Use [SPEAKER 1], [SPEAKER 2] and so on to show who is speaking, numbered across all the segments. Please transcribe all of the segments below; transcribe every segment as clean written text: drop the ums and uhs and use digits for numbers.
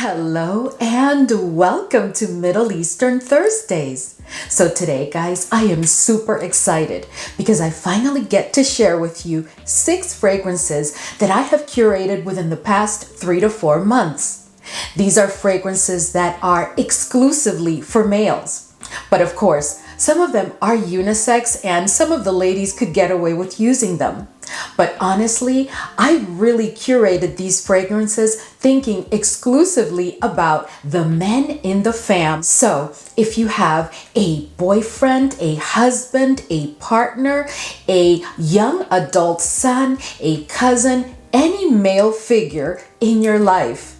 [SPEAKER 1] Hello and welcome to Middle Eastern Thursdays. So today, guys, I am super excited because I finally get to share with you 6 fragrances that I have curated within the past 3 to 4 months. These are fragrances that are exclusively for males. But of course, some of them are unisex and some of the ladies could get away with using them. But honestly, I really curated these fragrances thinking exclusively about the men in the fam. So if you have a boyfriend, a husband, a partner, a young adult son, a cousin, any male figure in your life,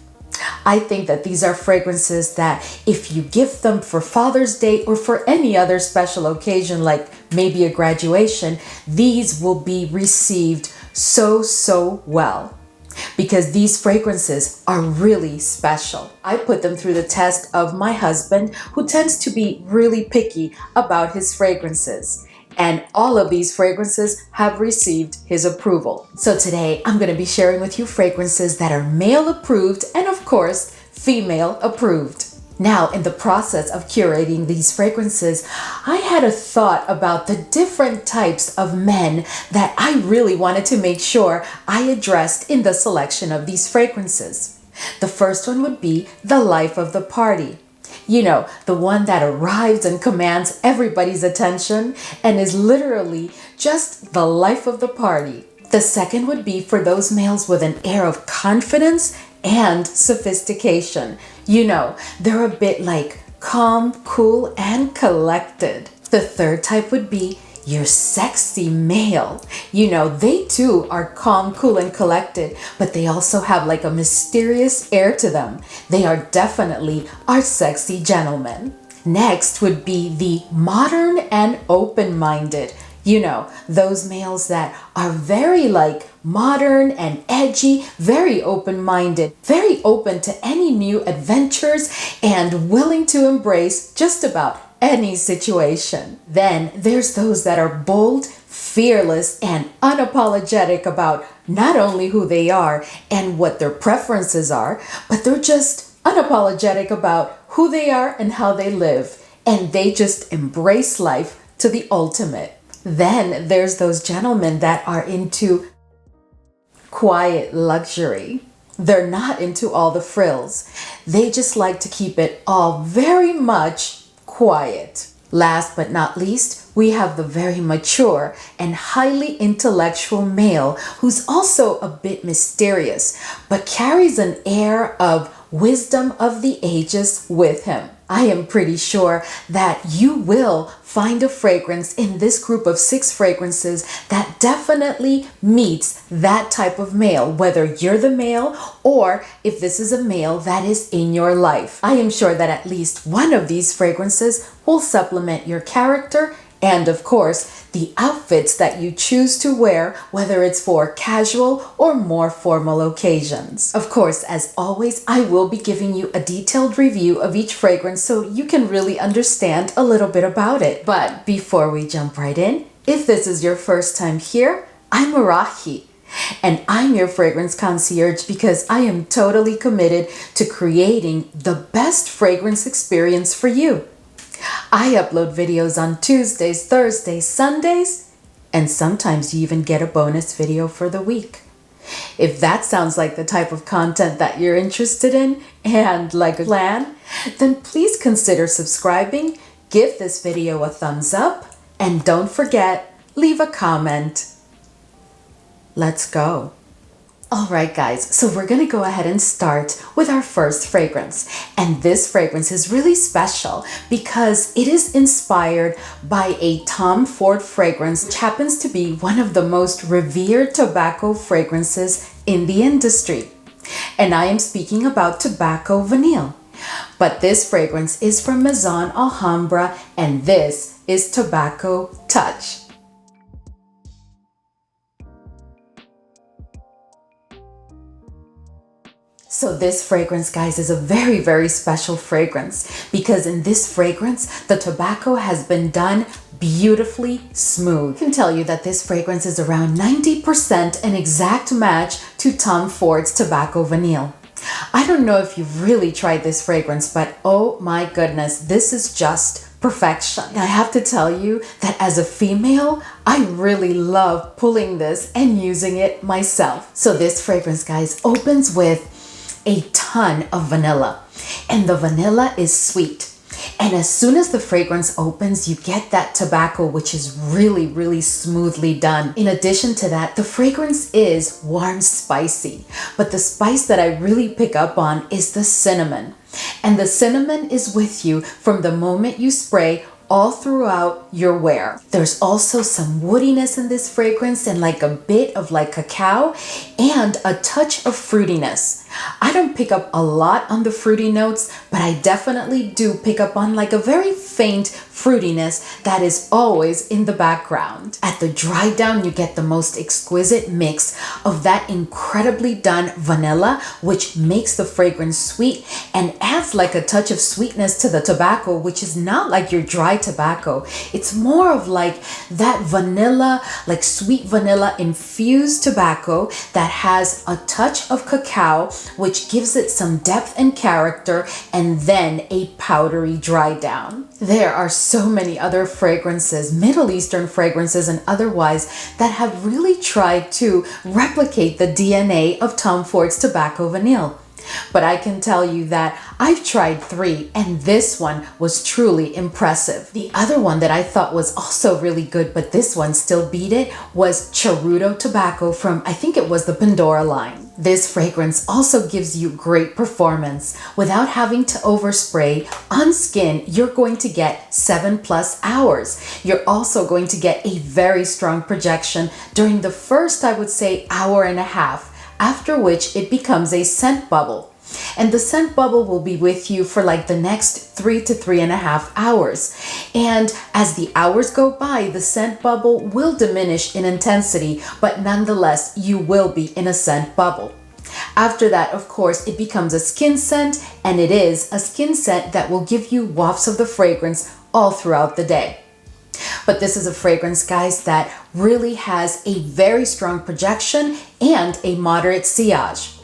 [SPEAKER 1] I think that these are fragrances that if you gift them for Father's Day or for any other special occasion, like maybe a graduation, these will be received so well. Because these fragrances are really special. I put them through the test of my husband, who tends to be really picky about his fragrances. And all of these fragrances have received his approval. So today I'm going to be sharing with you fragrances that are male approved and of course female approved. Now, in the process of curating these fragrances, I had a thought about the different types of men that I really wanted to make sure I addressed in the selection of these fragrances. The first one would be the life of the party. You know, the one that arrives and commands everybody's attention and is literally just the life of the party. The second would be for those males with an air of confidence and sophistication. You know, they're a bit like calm, cool, and collected. The third type would be your sexy male. You know, they too are calm, cool, and collected, but they also have like a mysterious air to them. They are definitely our sexy gentlemen. Next would be the modern and open-minded. You know, those males that are very like modern and edgy, very open-minded, very open to any new adventures and willing to embrace just about any situation. Then there's those that are bold, fearless, and unapologetic about not only who they are and what their preferences are, but they're just unapologetic about who they are and how they live. And they just embrace life to the ultimate. Then there's those gentlemen that are into quiet luxury. They're not into all the frills. They just like to keep it all very much quiet. Last but not least, we have the very mature and highly intellectual male who's also a bit mysterious, but carries an air of wisdom of the ages with him. I am pretty sure that you will find a fragrance in this group of 6 fragrances that definitely meets that type of male, whether you're the male or if this is a male that is in your life. I am sure that at least one of these fragrances will supplement your character and, of course, the outfits that you choose to wear, whether it's for casual or more formal occasions. Of course, as always, I will be giving you a detailed review of each fragrance so you can really understand a little bit about it. But before we jump right in, if this is your first time here, I'm Arahi. And I'm your fragrance concierge because I am totally committed to creating the best fragrance experience for you. I upload videos on Tuesdays, Thursdays, Sundays, and sometimes you even get a bonus video for the week. If that sounds like the type of content that you're interested in and like a plan, then please consider subscribing, give this video a thumbs up, and don't forget, leave a comment. Let's go. Alright guys, so we're going to go ahead and start with our first fragrance. And this fragrance is really special because it is inspired by a Tom Ford fragrance, which happens to be one of the most revered tobacco fragrances in the industry. And I am speaking about Tobacco Vanille. But this fragrance is from MAISON ALHAMBRA and this is Tobacco Touch. So this fragrance, guys, is a very special fragrance because in this fragrance, the tobacco has been done beautifully smooth. I can tell you that this fragrance is around 90% an exact match to Tom Ford's Tobacco Vanille. I don't know if you've really tried this fragrance, but oh my goodness, this is just perfection. And I have to tell you that as a female, I really love pulling this and using it myself. So this fragrance, guys, opens with a ton of vanilla, and the vanilla is sweet. And as soon as the fragrance opens, you get that tobacco, which is really, really smoothly done. In addition to that, the fragrance is warm, spicy, but the spice that I really pick up on is the cinnamon. And the cinnamon is with you from the moment you spray all throughout your wear. There's also some woodiness in this fragrance and like a bit of like cacao and a touch of fruitiness. I don't pick up a lot on the fruity notes, but I definitely do pick up on like a very faint fruitiness that is always in the background. At the dry down, you get the most exquisite mix of that incredibly done vanilla, which makes the fragrance sweet and adds like a touch of sweetness to the tobacco, which is not like your dry tobacco. It's more of like that vanilla, like sweet vanilla infused tobacco that has a touch of cacao, which gives it some depth and character, and then a powdery dry down. There are so many other fragrances, Middle Eastern fragrances and otherwise, that have really tried to replicate the DNA of Tom Ford's Tobacco Vanille. But I can tell you that I've tried 3 and this one was truly impressive. The other one that I thought was also really good, but this one still beat it, was Charuto Tobacco from, I think it was the Pandora line. This fragrance also gives you great performance. Without having to overspray, on skin, you're going to get 7+ hours. You're also going to get a very strong projection during the first, I would say, hour and a half, after which it becomes a scent bubble. And the scent bubble will be with you for like the next 3 to 3.5 hours. And as the hours go by, the scent bubble will diminish in intensity, but nonetheless, you will be in a scent bubble. After that, of course, it becomes a skin scent, and it is a skin scent that will give you wafts of the fragrance all throughout the day. But this is a fragrance, guys, that really has a very strong projection and a moderate sillage.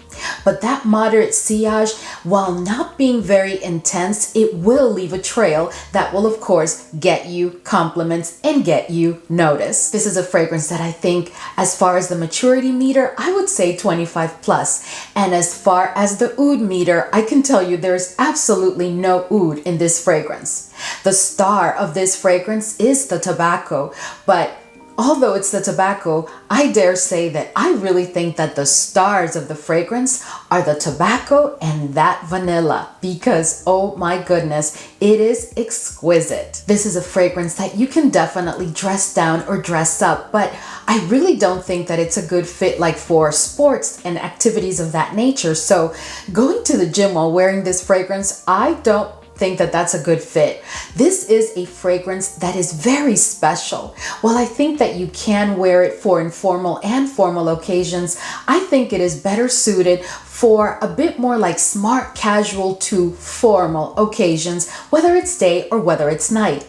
[SPEAKER 1] But that moderate sillage, while not being very intense, it will leave a trail that will, of course, get you compliments and get you noticed. This is a fragrance that I think, as far as the maturity meter, I would say 25+. And as far as the oud meter, I can tell you there's absolutely no oud in this fragrance. The star of this fragrance is the tobacco, but although it's the tobacco, I dare say that I really think that the stars of the fragrance are the tobacco and that vanilla, because oh my goodness, it is exquisite. This is a fragrance that you can definitely dress down or dress up, but I really don't think that it's a good fit like for sports and activities of that nature. So going to the gym while wearing this fragrance, I don't think that that's a good fit. This is a fragrance that is very special. While I think that you can wear it for informal and formal occasions, I think it is better suited for a bit more like smart casual to formal occasions, whether it's day or whether it's night.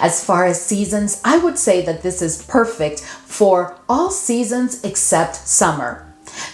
[SPEAKER 1] As far as seasons, I would say that this is perfect for all seasons except summer.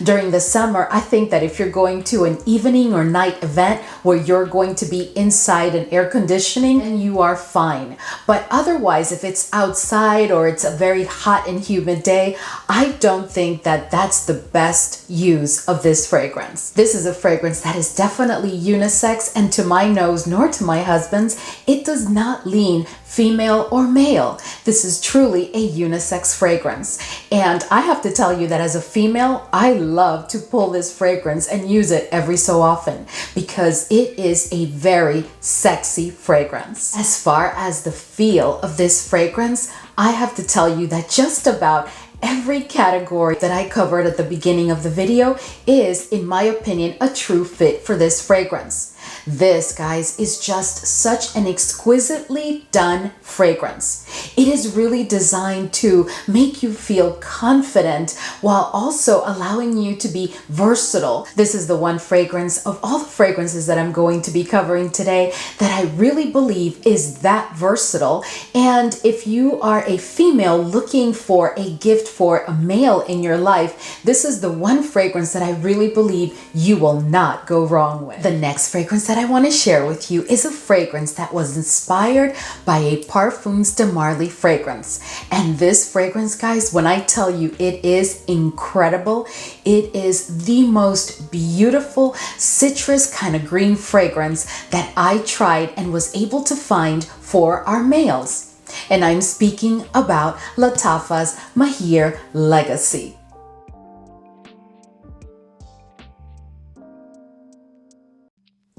[SPEAKER 1] During the summer, I think that if you're going to an evening or night event where you're going to be inside in air conditioning, then you are fine. But otherwise, if it's outside or it's a very hot and humid day, I don't think that that's the best use of this fragrance. This is a fragrance that is definitely unisex, and to my nose nor to my husband's, it does not lean female or male. This is truly a unisex fragrance. And I have to tell you that as a female, I love to pull this fragrance and use it every so often because it is a very sexy fragrance. As far as the feel of this fragrance, I have to tell you that just about every category that I covered at the beginning of the video is, in my opinion, a true fit for this fragrance. This, guys, is just such an exquisitely done fragrance. It is really designed to make you feel confident while also allowing you to be versatile. This is the one fragrance of all the fragrances that I'm going to be covering today that I really believe is that versatile. And if you are a female looking for a gift for a male in your life, this is the one fragrance that I really believe you will not go wrong with. The next fragrance that I want to share with you is a fragrance that was inspired by a Parfums de Marly fragrance. And this fragrance, guys, when I tell you it is incredible, it is the most beautiful citrus kind of green fragrance that I tried and was able to find for our males. And I'm speaking about LATTAFA's MAAHIR Legacy.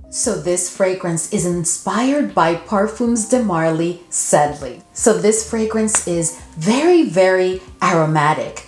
[SPEAKER 1] So this fragrance is inspired by Parfums de Marly Sedley. So this fragrance is very, very aromatic.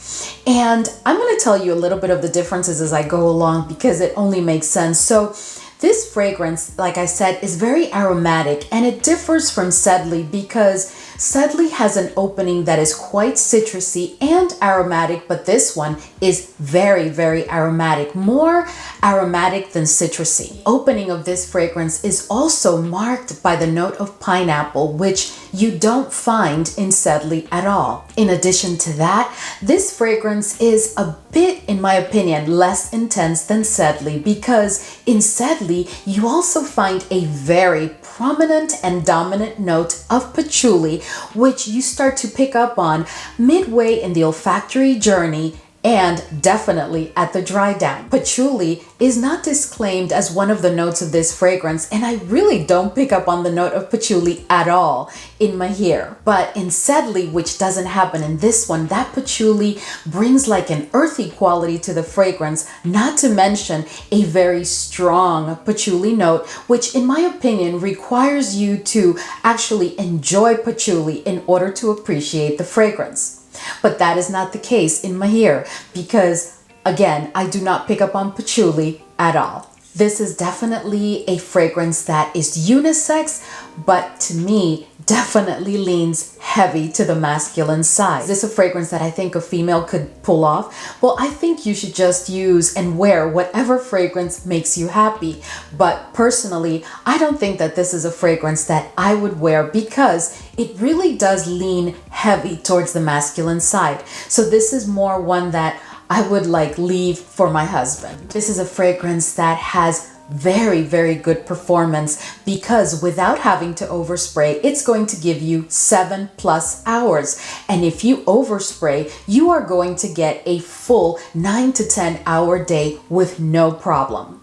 [SPEAKER 1] And I'm going to tell you a little bit of the differences as I go along because it only makes sense. So this fragrance, like I said, is very aromatic, and it differs from Sedley because Sedley has an opening that is quite citrusy and aromatic, but this one is very, very aromatic, more aromatic than citrusy. Opening of this fragrance is also marked by the note of pineapple, which you don't find in Sedley at all. In addition to that, this fragrance is a bit, in my opinion, less intense than Sedley because in Sedley, you also find a very prominent and dominant note of patchouli, which you start to pick up on midway in the olfactory journey and definitely at the dry down. Patchouli is not disclaimed as one of the notes of this fragrance, and I really don't pick up on the note of patchouli at all in MAAHIR. But in Sedley, which doesn't happen in this one, that patchouli brings like an earthy quality to the fragrance, not to mention a very strong patchouli note, which in my opinion requires you to actually enjoy patchouli in order to appreciate the fragrance. But that is not the case in MAAHIR because, again, I do not pick up on patchouli at all. This is definitely a fragrance that is unisex, but to me, definitely leans heavy to the masculine side. Is this a fragrance that I think a female could pull off? Well, I think you should just use and wear whatever fragrance makes you happy. But personally, I don't think that this is a fragrance that I would wear because it really does lean heavy towards the masculine side. So this is more one that I would like leave for my husband. This is a fragrance that has very, very good performance because without having to overspray, it's going to give you 7+ hours. And if you overspray, you are going to get a full 9 to 10 hour day with no problem.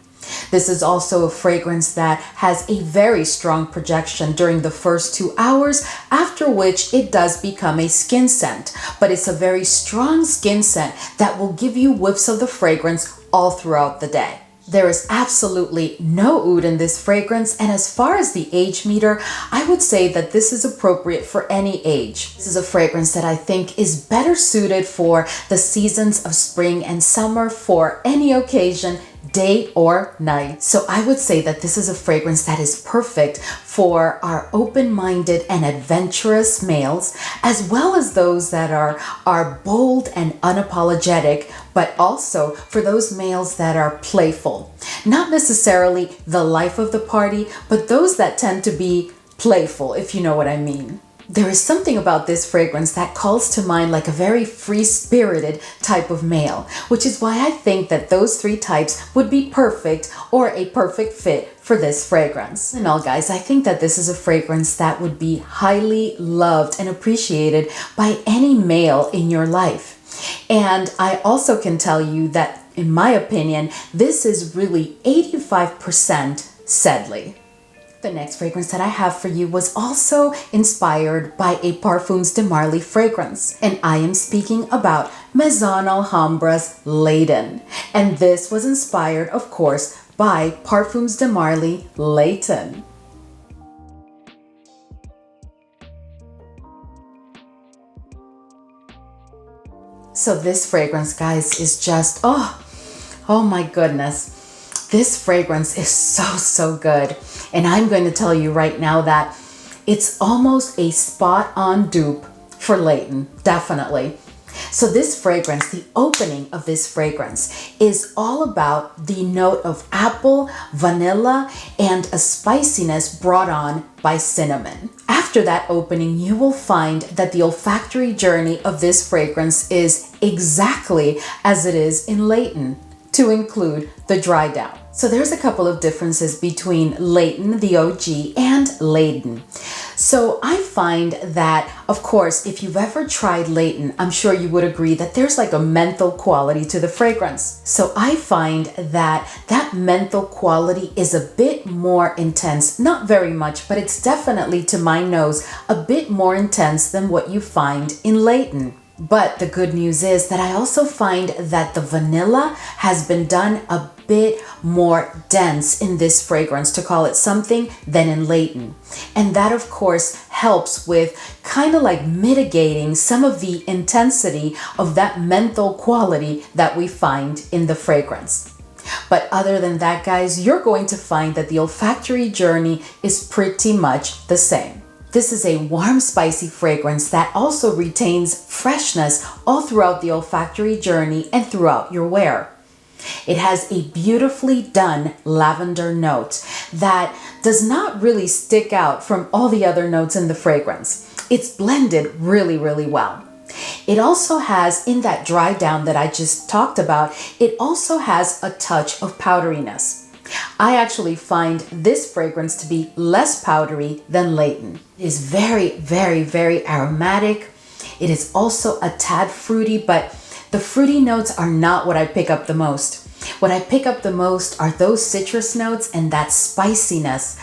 [SPEAKER 1] This is also a fragrance that has a very strong projection during the first 2 hours, after which it does become a skin scent. But it's a very strong skin scent that will give you whiffs of the fragrance all throughout the day. There is absolutely no oud in this fragrance, and as far as the age meter, I would say that this is appropriate for any age. This is a fragrance that I think is better suited for the seasons of spring and summer for any occasion, day or night. So I would say that this is a fragrance that is perfect for our open-minded and adventurous males, as well as those that are bold and unapologetic, but also for those males that are playful. Not necessarily the life of the party, but those that tend to be playful, if you know what I mean. There is something about this fragrance that calls to mind like a very free-spirited type of male, which is why I think that those 3 types would be perfect or a perfect fit for this fragrance. And all, guys, I think that this is a fragrance that would be highly loved and appreciated by any male in your life. And I also can tell you that, in my opinion, this is really 85% Sedley. The next fragrance that I have for you was also inspired by a Parfums de Marly fragrance, and I am speaking about Maison Alhambra's Leyden. And this was inspired, of course, by Parfums de Marly LEYDEN. So this fragrance, guys, is just, oh my goodness. This fragrance is so good. And I'm going to tell you right now that it's almost a spot-on dupe for LEYDEN, definitely. So this fragrance, the opening of this fragrance is all about the note of apple, vanilla, and a spiciness brought on by cinnamon. After that opening, you will find that the olfactory journey of this fragrance is exactly as it is in LEYDEN, to include the dry down. So there's a couple of differences between LEYDEN, the OG, and LEYDEN. So I find that, of course, if you've ever tried LEYDEN, I'm sure you would agree that there's like a menthol quality to the fragrance. So I find that that menthol quality is a bit more intense, not very much, but it's definitely, to my nose, a bit more intense than what you find in LEYDEN. But the good news is that I also find that the vanilla has been done a bit more dense in this fragrance, to call it something, than in LEYDEN. And that, of course, helps with kind of like mitigating some of the intensity of that menthol quality that we find in the fragrance. But other than that, guys, you're going to find that the olfactory journey is pretty much the same. This is a warm, spicy fragrance that also retains freshness all throughout the olfactory journey and throughout your wear. It has a beautifully done lavender note that does not really stick out from all the other notes in the fragrance. It's blended really well. It also has, in that dry down that I just talked about, it also has a touch of powderiness. I actually find this fragrance to be less powdery than LEYDEN. It is very aromatic. It is also a tad fruity, but the fruity notes are not what I pick up the most. What I pick up the most are those citrus notes and that spiciness,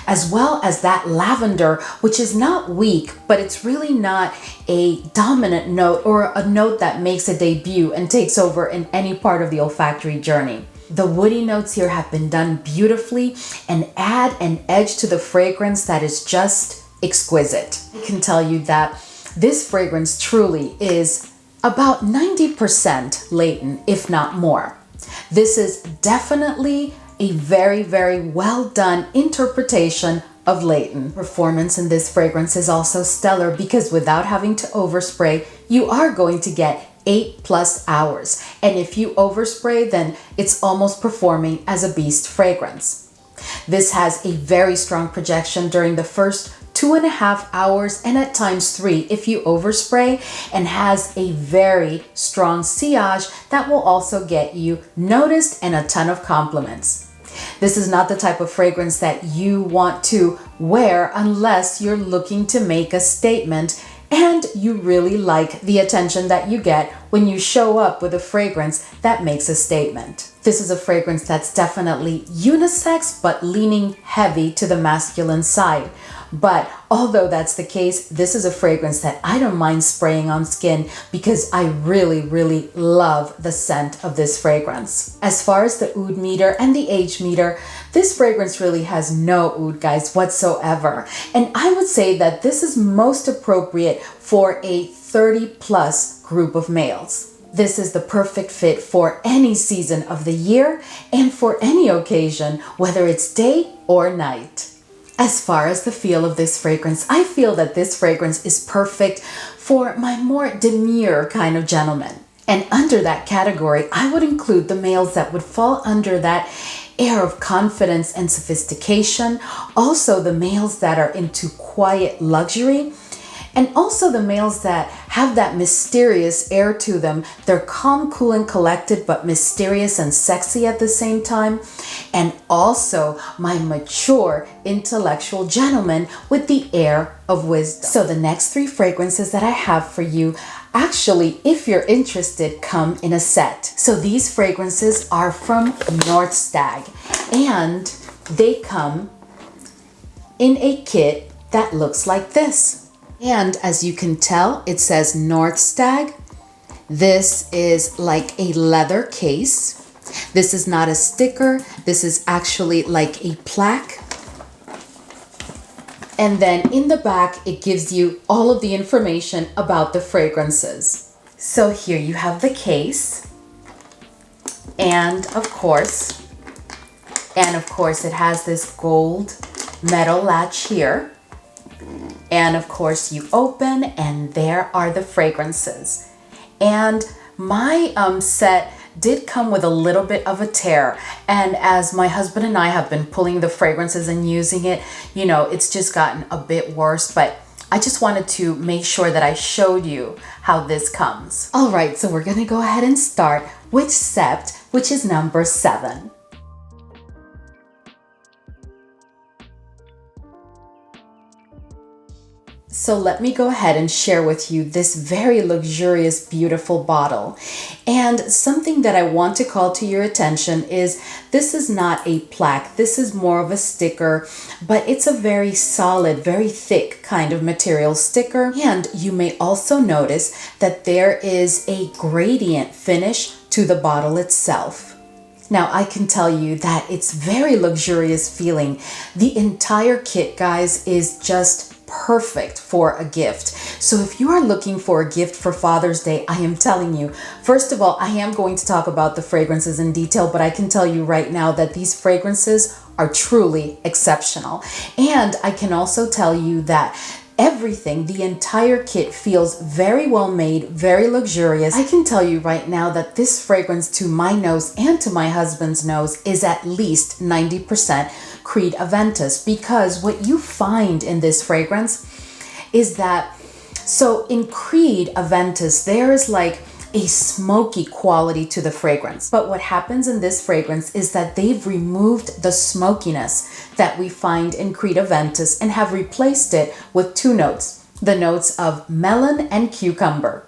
[SPEAKER 1] as well as that lavender, which is not weak, but it's really not a dominant note or a note that makes a debut and takes over in any part of the olfactory journey. The woody notes here have been done beautifully and add an edge to the fragrance that is just exquisite. I can tell you that this fragrance truly is about 90% LEYDEN, if not more. This is definitely a very well done interpretation of LEYDEN. Performance in this fragrance is also stellar because without having to overspray, you are going to get 8+ hours. And if you overspray, then it's almost performing as a beast fragrance. This has a very strong projection during the first 2.5 hours and at times 3 if you overspray, and has a very strong sillage that will also get you noticed and a ton of compliments. This is not the type of fragrance that you want to wear unless you're looking to make a statement and you really like the attention that you get when you show up with a fragrance that makes a statement. This is a fragrance that's definitely unisex, but leaning heavy to the masculine side. But although that's the case, this is a fragrance that I don't mind spraying on skin because I really love the scent of this fragrance. As far as the oud meter and the age meter, this fragrance really has no oud, guys, whatsoever. And I would say that this is most appropriate for a 30+ group of males. This is the perfect fit for any season of the year and for any occasion, whether it's day or night. As far as the feel of this fragrance, I feel that this fragrance is perfect for my more demure kind of gentleman. And under that category, I would include the males that would fall under that air of confidence and sophistication. Also the males that are into quiet luxury. And also the males that have that mysterious air to them. They're calm, cool, and collected, but mysterious and sexy at the same time. And also my mature, intellectual gentleman with the air of wisdom. So the next 3 fragrances that I have for you, actually, if you're interested, come in a set. So these fragrances are from STAG, and they come in a kit that looks like this. And as you can tell, it says STAG. This is like a leather case. This is not a sticker. This is actually like a plaque. And then in the back, it gives you all of the information about the fragrances. So here you have the case. And of course, And of course, it has this gold metal latch here. And of course, you open and there are the fragrances. And my set did come with a little bit of a tear. And as my husband and I have been pulling the fragrances and using it, you know, it's just gotten a bit worse. But I just wanted to make sure that I showed you how this comes. All right, so we're gonna go ahead and start with SEPT, which is number 7. So let me go ahead and share with you this very luxurious, beautiful bottle. And something that I want to call to your attention is this is not a plaque. This is more of a sticker, but it's a very solid, very thick kind of material sticker. And you may also notice that there is a gradient finish to the bottle itself. Now, I can tell you that it's very luxurious feeling. The entire kit, guys, is just perfect for a gift. So if you are looking for a gift for Father's Day, I am telling you, first of all, I am going to talk about the fragrances in detail, but I can tell you right now that these fragrances are truly exceptional. And I can also tell you that everything, the entire kit feels very well made, very luxurious. I can tell you right now that this fragrance to my nose and to my husband's nose is at least 90% Creed Aventus, because what you find in this fragrance is that, so in Creed Aventus, there is like a smoky quality to the fragrance. But what happens in this fragrance is that they've removed the smokiness that we find in Creed Aventus and have replaced it with 2 notes, the notes of melon and cucumber.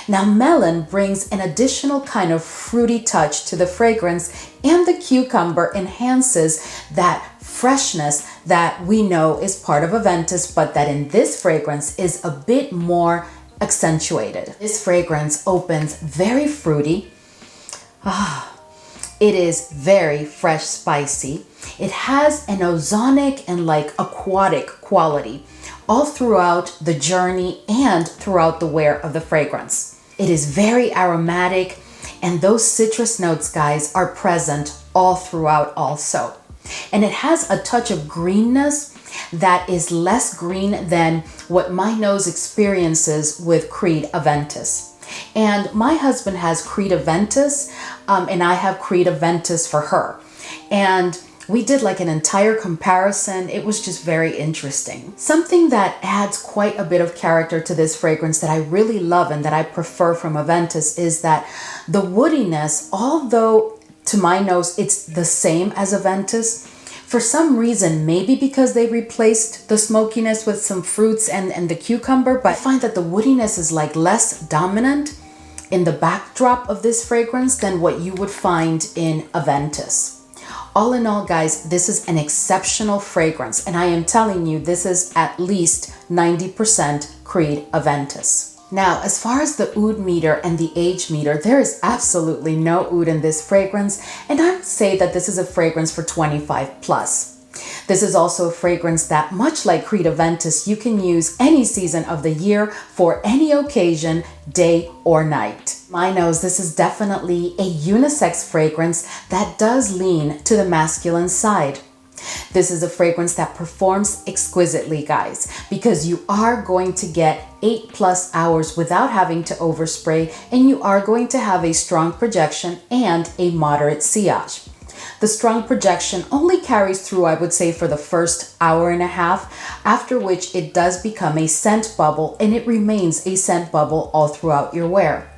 [SPEAKER 1] Now, melon brings an additional kind of fruity touch to the fragrance, and the cucumber enhances that freshness that we know is part of Aventus, but that in this fragrance is a bit more accentuated. This fragrance opens very fruity. It is very fresh, spicy. It has an ozonic and like aquatic quality all throughout the journey and throughout the wear of the fragrance. It is very aromatic, and those citrus notes, guys, are present all throughout also. And it has a touch of greenness that is less green than what my nose experiences with Creed Aventus. And my husband has Creed Aventus, and I have Creed Aventus for her. And we did like an entire comparison. It was just very interesting. Something that adds quite a bit of character to this fragrance that I really love and that I prefer from Aventus is that the woodiness, although to my nose it's the same as Aventus, for some reason, maybe because they replaced the smokiness with some fruits and the cucumber, but I find that the woodiness is like less dominant in the backdrop of this fragrance than what you would find in Aventus. All in all, guys, this is an exceptional fragrance, and I am telling you, this is at least 90% Creed Aventus. Now, as far as the oud meter and the age meter, there is absolutely no oud in this fragrance, and I would say that this is a fragrance for 25 plus. This is also a fragrance that, much like Creed Aventus, you can use any season of the year for any occasion, day or night. My nose, this is definitely a unisex fragrance that does lean to the masculine side. This is a fragrance that performs exquisitely, guys, because you are going to get 8+ hours without having to overspray, and you are going to have a strong projection and a moderate sillage. The strong projection only carries through, I would say, for the first hour and a half, after which it does become a scent bubble, and it remains a scent bubble all throughout your wear.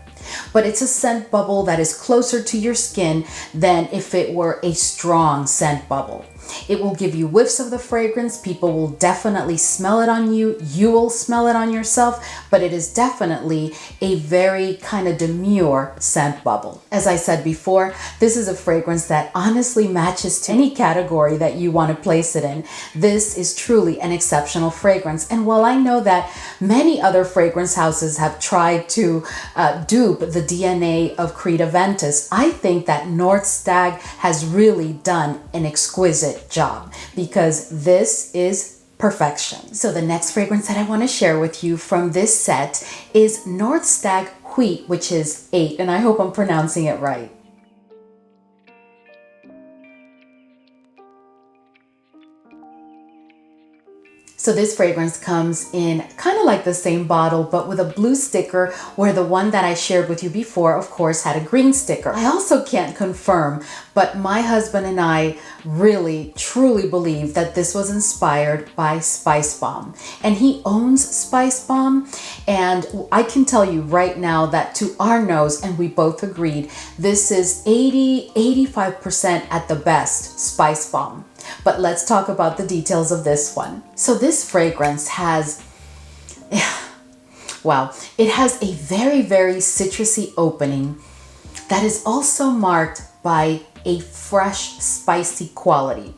[SPEAKER 1] But it's a scent bubble that is closer to your skin than if it were a strong scent bubble. It will give you whiffs of the fragrance. People will definitely smell it on you. You will smell it on yourself, but it is definitely a very kind of demure scent bubble. As I said before, this is a fragrance that honestly matches to any category that you want to place it in. This is truly an exceptional fragrance. And while I know that many other fragrance houses have tried to dupe the DNA of Creed Aventus, I think that STAG has really done an exquisite job, because this is perfection. So the next fragrance that I want to share with you from this set is STAG HUIT, which is 8, and I hope I'm pronouncing it right. So this fragrance comes in kind of like the same bottle, but with a blue sticker, where the one that I shared with you before, of course, had a green sticker. I also can't confirm, but my husband and I really, truly believe that this was inspired by Spice Bomb. And he owns Spice Bomb. And I can tell you right now that to our nose, and we both agreed, this is 85% at the best Spice Bomb. But let's talk about the details of this one. So this fragrance has, wow, it has a very, very citrusy opening that is also marked by a fresh, spicy quality.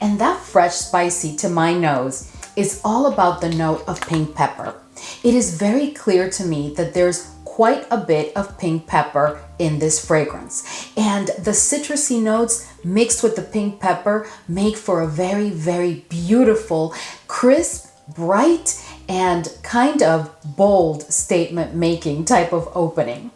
[SPEAKER 1] And that fresh, spicy to my nose is all about the note of pink pepper. It is very clear to me that there's quite a bit of pink pepper in this fragrance. And the citrusy notes mixed with the pink pepper make for a very, very beautiful, crisp, bright, and kind of bold statement making type of opening.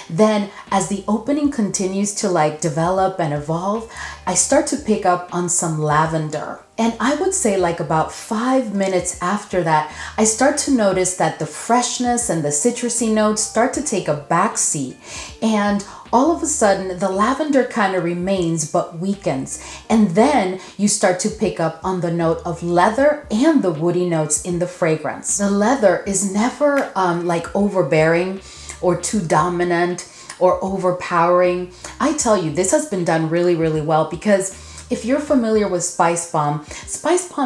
[SPEAKER 1] Then as the opening continues to develop and evolve, I start to pick up on some lavender. And I would say about 5 minutes after that, I start to notice that the freshness and the citrusy notes start to take a backseat. And all of a sudden, the lavender kind of remains but weakens. And then you start to pick up on the note of leather and the woody notes in the fragrance. The leather is never overbearing or too dominant or overpowering. I tell you, this has been done really, really well, because if you're familiar with Spice Bomb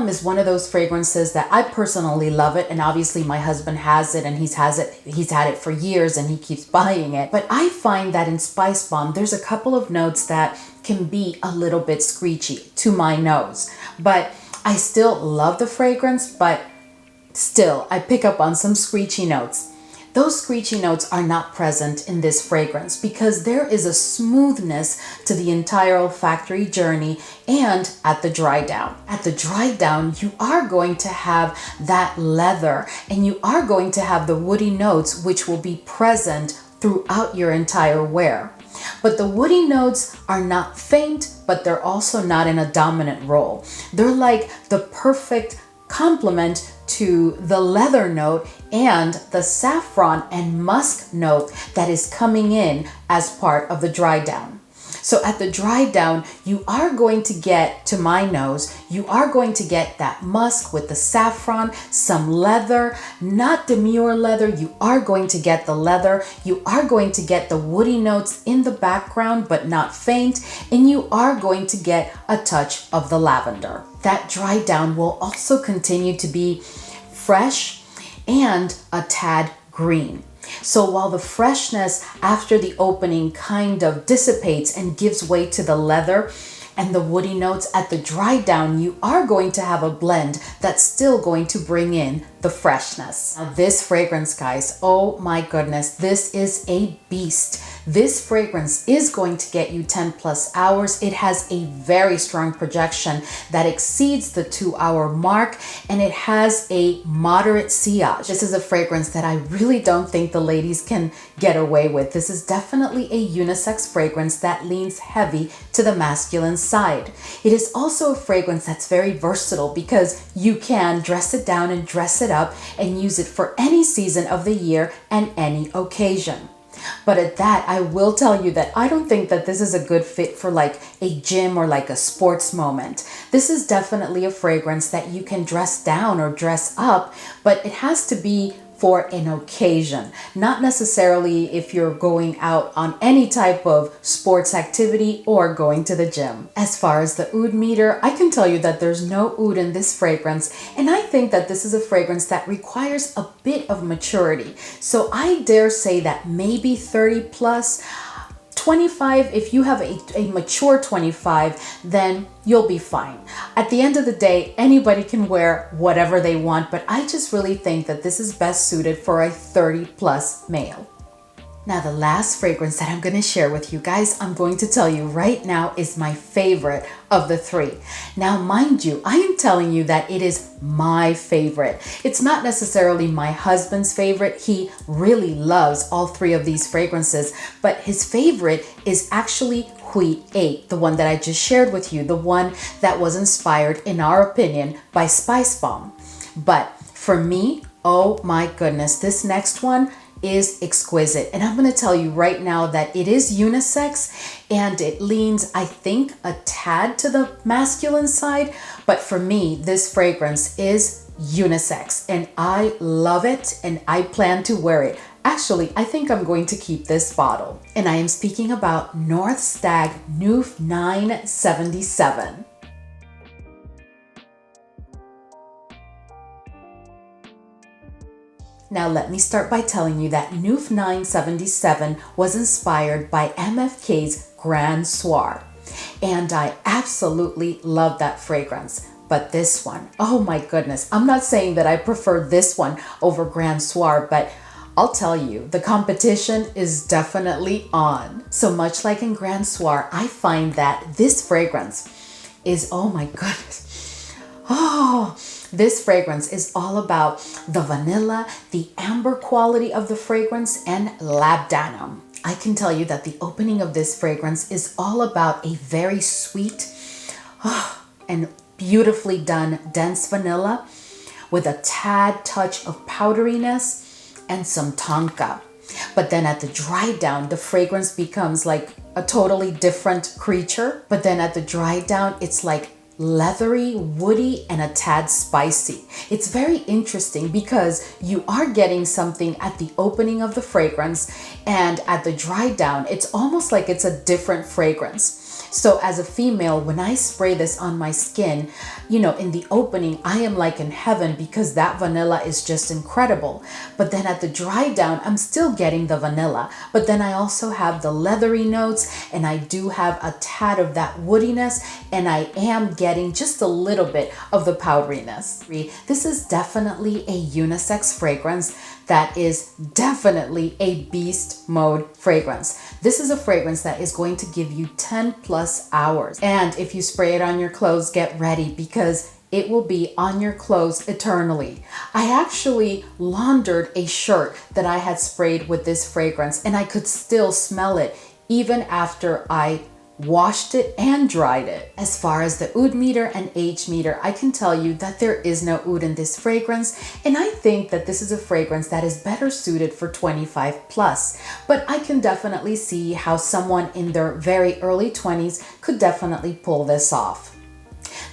[SPEAKER 1] is one of those fragrances that I personally love it. And obviously my husband has it, and he's had it for years, and he keeps buying it. But I find that in Spice Bomb, there's a couple of notes that can be a little bit screechy to my nose. But I still love the fragrance, but still I pick up on some screechy notes. Those screechy notes are not present in this fragrance because there is a smoothness to the entire olfactory journey and at the dry down. At the dry down, you are going to have that leather, and you are going to have the woody notes, which will be present throughout your entire wear. But the woody notes are not faint, but they're also not in a dominant role. They're like the perfect complement to the leather note and the saffron and musk note that is coming in as part of the dry down. So at the dry down, you are going to get, to my nose, you are going to get that musk with the saffron, some leather, not demure leather. You are going to get the leather. You are going to get the woody notes in the background, but not faint. And you are going to get a touch of the lavender. That dry down will also continue to be fresh and a tad green. So while the freshness after the opening kind of dissipates and gives way to the leather and the woody notes, at the dry down, you are going to have a blend that's still going to bring in the freshness. Now this fragrance, guys, oh my goodness, this is a beast. This fragrance is going to get you 10+ hours. It has a very strong projection that exceeds the 2-hour mark, and it has a moderate sillage. This is a fragrance that I really don't think the ladies can get away with. This is definitely a unisex fragrance that leans heavy to the masculine side. It is also a fragrance that's very versatile because you can dress it down and dress it up and use it for any season of the year and any occasion. But at that, I will tell you that I don't think that this is a good fit for a gym or a sports moment. This is definitely a fragrance that you can dress down or dress up, but it has to be for an occasion, not necessarily if you're going out on any type of sports activity or going to the gym. As far as the oud meter, I can tell you that there's no oud in this fragrance, and I think that this is a fragrance that requires a bit of maturity. So I dare say that maybe 30+. 25, if you have a mature 25, then you'll be fine. At the end of the day, anybody can wear whatever they want, but I just really think that this is best suited for a 30+ male. Now, the last fragrance that I'm going to share with you guys, I'm going to tell you right now, is my favorite of the three. Now, mind you, I am telling you that it is my favorite. It's not necessarily my husband's favorite. He really loves all three of these fragrances, but his favorite is actually HUIT VIII, the one that I just shared with you, the one that was inspired, in our opinion, by Spice Bomb. But for me, oh my goodness, this next one is exquisite. And I'm going to tell you right now that it is unisex and it leans, I think, a tad to the masculine side. But for me, this fragrance is unisex and I love it and I plan to wear it. Actually, I think I'm going to keep this bottle. And I am speaking about North Stag NEUF 977. Now let me start by telling you that NEUF 977 was inspired by MFK's Grand Soir. And I absolutely love that fragrance. But this one, oh my goodness, I'm not saying that I prefer this one over Grand Soir, but I'll tell you, the competition is definitely on. So much like in Grand Soir, I find that this fragrance is, oh my goodness, this fragrance is all about the vanilla, the amber quality of the fragrance, and labdanum. I can tell you that the opening of this fragrance is all about a very sweet and beautifully done dense vanilla with a tad touch of powderiness and some tonka. But then at the dry down, the fragrance becomes like a totally different creature. But then at the dry down, it's like leathery, woody, and a tad spicy. It's very interesting because you are getting something at the opening of the fragrance, and at the dry down, it's almost like it's a different fragrance. So as a female, when I spray this on my skin, you know, in the opening, I am like in heaven because that vanilla is just incredible. But then at the dry down, I'm still getting the vanilla. But then I also have the leathery notes, and I do have a tad of that woodiness, and I am getting just a little bit of the powderiness. This is definitely a unisex fragrance that is definitely a beast mode fragrance. This is a fragrance that is going to give you 10 plus hours. And if you spray it on your clothes, get ready because it will be on your clothes eternally. I actually laundered a shirt that I had sprayed with this fragrance and I could still smell it even after I washed it and dried it. As far as the oud meter and age meter, I can tell you that there is no oud in this fragrance, and I think that this is a fragrance that is better suited for 25 plus. But I can definitely see how someone in their very early 20s could definitely pull this off.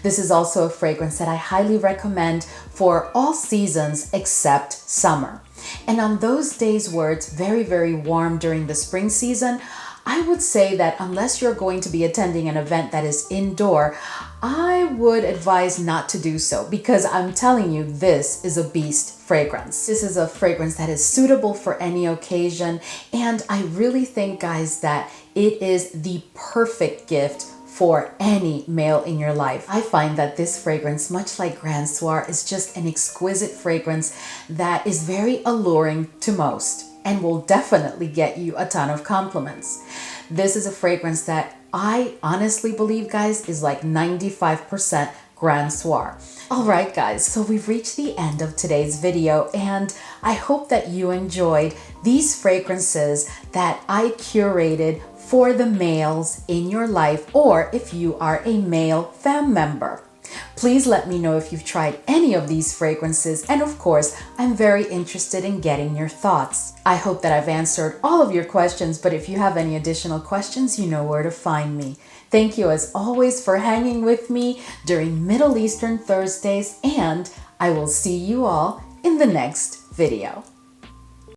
[SPEAKER 1] This is also a fragrance that I highly recommend for all seasons except summer. And on those days where it's very, very warm during the spring season, I would say that unless you're going to be attending an event that is indoor, I would advise not to do so because I'm telling you, this is a beast fragrance. This is a fragrance that is suitable for any occasion, and I really think, guys, that it is the perfect gift for any male in your life. I find that this fragrance, much like Grand Soir, is just an exquisite fragrance that is very alluring to most and will definitely get you a ton of compliments. This is a fragrance that I honestly believe, guys, is like 95% Grand Soir. All right, guys, so we've reached the end of today's video, and I hope that you enjoyed these fragrances that I curated for the males in your life, or if you are a male fam member. Please let me know if you've tried any of these fragrances, and of course, I'm very interested in getting your thoughts. I hope that I've answered all of your questions, but if you have any additional questions, you know where to find me. Thank you as always for hanging with me during Middle Eastern Thursdays, and I will see you all in the next video.